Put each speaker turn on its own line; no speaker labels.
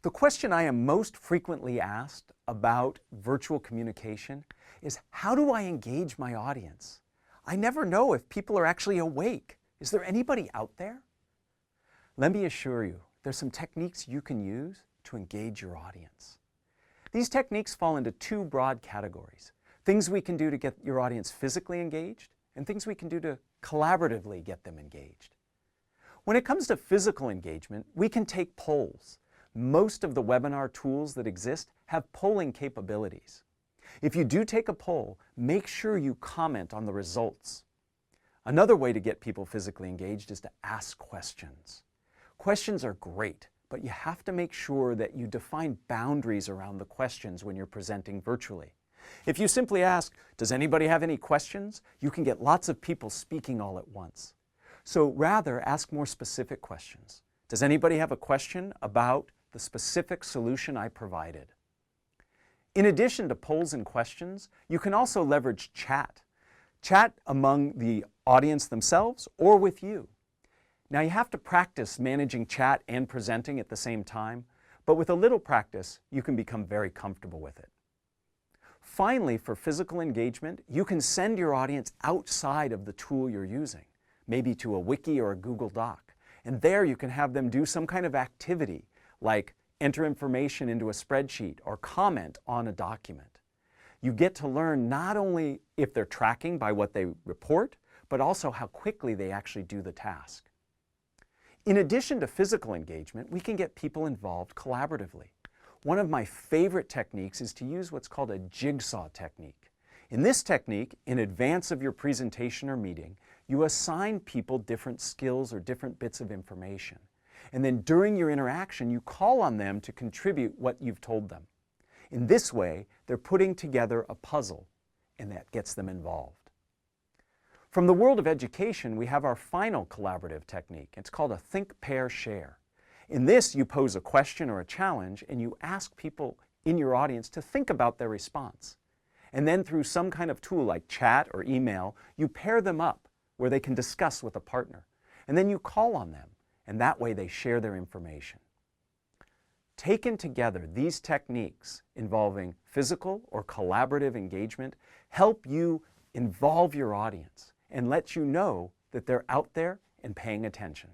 The question I am most frequently asked about virtual communication is, how do I engage my audience? I never know if people are actually awake. Is there anybody out there? Let me assure you, there's some techniques you can use to engage your audience. These techniques fall into two broad categories: things we can do to get your audience physically engaged, and things we can do to collaboratively get them engaged. When it comes to physical engagement, we can take polls. Most of the webinar tools that exist have polling capabilities. If you do take a poll, make sure you comment on the results. Another way to get people physically engaged is to ask questions. Questions are great, but you have to make sure that you define boundaries around the questions when you're presenting virtually. If you simply ask, "Does anybody have any questions?" you can get lots of people speaking all at once. So rather, ask more specific questions. Does anybody have a question about the specific solution I provided? In addition to polls and questions, you can also leverage chat. Chat among the audience themselves or with you. Now, you have to practice managing chat and presenting at the same time, but with a little practice, you can become very comfortable with it. Finally, for physical engagement, you can send your audience outside of the tool you're using, maybe to a wiki or a Google Doc. And there you can have them do some kind of activity, like enter information into a spreadsheet or comment on a document. You get to learn not only if they're tracking by what they report, but also how quickly they actually do the task. In addition to physical engagement, we can get people involved collaboratively. One of my favorite techniques is to use what's called a jigsaw technique. In this technique, in advance of your presentation or meeting, you assign people different skills or different bits of information. And then during your interaction, you call on them to contribute what you've told them. In this way, they're putting together a puzzle, and that gets them involved. From the world of education, we have our final collaborative technique. It's called a think, pair, share. In this, you pose a question or a challenge, and you ask people in your audience to think about their response. And then through some kind of tool like chat or email, you pair them up where they can discuss with a partner. And then you call on them, and that way they share their information. Taken together, these techniques involving physical or collaborative engagement help you involve your audience and let you know that they're out there and paying attention.